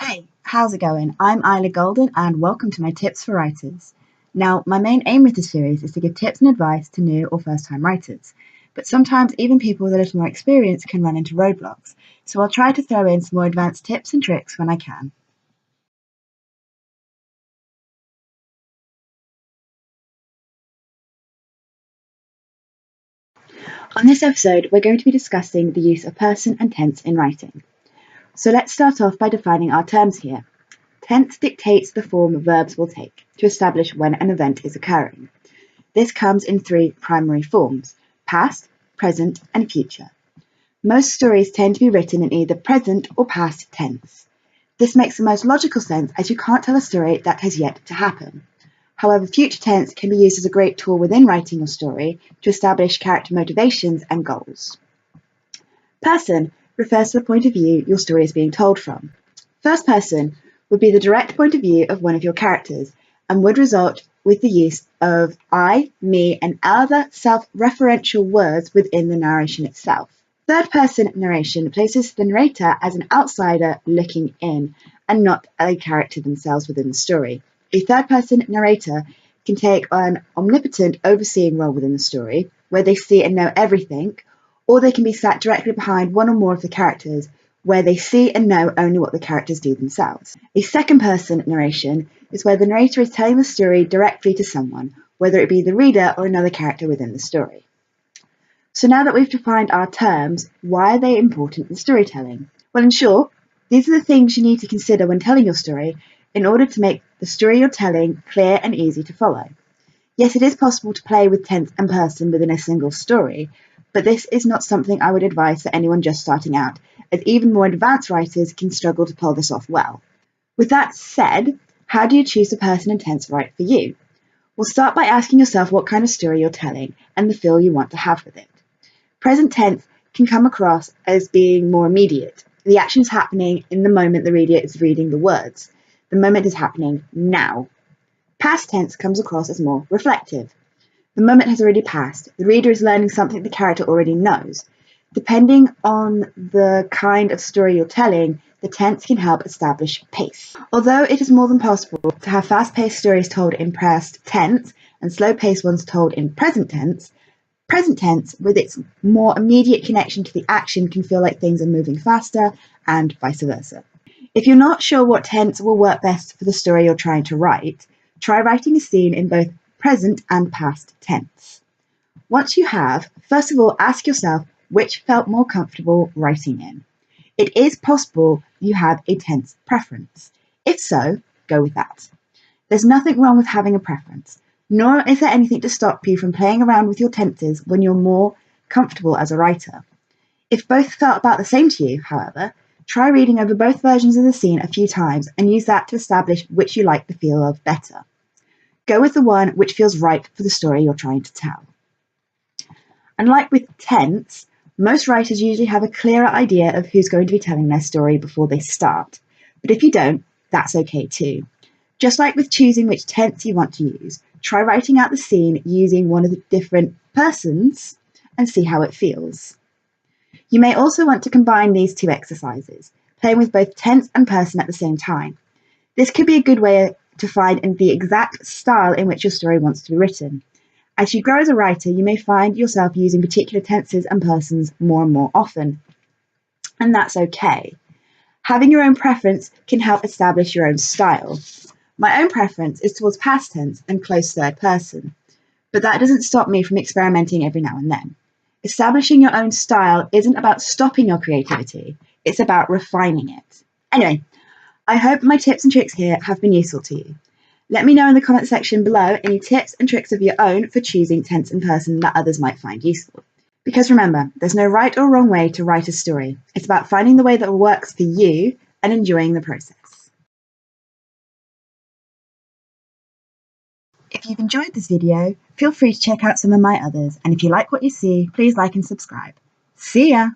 Hey, how's it going? I'm IlaGolden and welcome to my tips for writers. Now, my main aim with this series is to give tips and advice to new or first-time writers, but sometimes even people with a little more experience can run into roadblocks, so I'll try to throw in some more advanced tips and tricks when I can. On this episode, we're going to be discussing the use of person and tense in writing. So let's start off by defining our terms here. Tense dictates the form verbs will take to establish when an event is occurring. This comes in three primary forms: past, present, and future. Most stories tend to be written in either present or past tense. This makes the most logical sense as you can't tell a story that has yet to happen. However, future tense can be used as a great tool within writing your story to establish character motivations and goals. Person refers to the point of view your story is being told from. First person would be the direct point of view of one of your characters and would result with the use of I, me, and other self-referential words within the narration itself. Third-person narration places the narrator as an outsider looking in and not a character themselves within the story. A third-person narrator can take an omnipotent overseeing role within the story, where they see and know everything, or they can be sat directly behind one or more of the characters, where they see and know only what the characters do themselves. A second-person narration is where the narrator is telling the story directly to someone, whether it be the reader or another character within the story. So now that we've defined our terms, why are they important in storytelling? Well, in short, these are the things you need to consider when telling your story in order to make the story you're telling clear and easy to follow. Yes, it is possible to play with tense and person within a single story, but this is not something I would advise for anyone just starting out, as even more advanced writers can struggle to pull this off well. With that said, how do you choose the person and tense right for you? Well, start by asking yourself what kind of story you're telling and the feel you want to have with it. Present tense can come across as being more immediate. The action is happening in the moment the reader is reading the words. The moment is happening now. Past tense comes across as more reflective. The moment has already passed. The reader is learning something the character already knows. Depending on the kind of story you're telling, the tense can help establish pace. Although it is more than possible to have fast-paced stories told in past tense and slow-paced ones told in present tense with its more immediate connection to the action can feel like things are moving faster and vice versa. If you're not sure what tense will work best for the story you're trying to write, try writing a scene in both present and past tense. Once you have, first of all, ask yourself which felt more comfortable writing in. It is possible you have a tense preference. If so, go with that. There's nothing wrong with having a preference, nor is there anything to stop you from playing around with your tenses when you're more comfortable as a writer. If both felt about the same to you, however, try reading over both versions of the scene a few times and use that to establish which you like the feel of better. Go with the one which feels right for the story you're trying to tell. Unlike with tense, most writers usually have a clearer idea of who's going to be telling their story before they start. But if you don't, that's okay too. Just like with choosing which tense you want to use, try writing out the scene using one of the different persons and see how it feels. You may also want to combine these two exercises, playing with both tense and person at the same time. This could be a good way to find the exact style in which your story wants to be written. As you grow as a writer, you may find yourself using particular tenses and persons more and more often, and that's okay. Having your own preference can help establish your own style. My own preference is towards past tense and close third person, but that doesn't stop me from experimenting every now and then. Establishing your own style isn't about stopping your creativity, it's about refining it. Anyway, I hope my tips and tricks here have been useful to you. Let me know in the comment section below any tips and tricks of your own for choosing tense and person that others might find useful. Because remember, there's no right or wrong way to write a story. It's about finding the way that works for you and enjoying the process. If you've enjoyed this video, feel free to check out some of my others, and if you like what you see, please like and subscribe. See ya!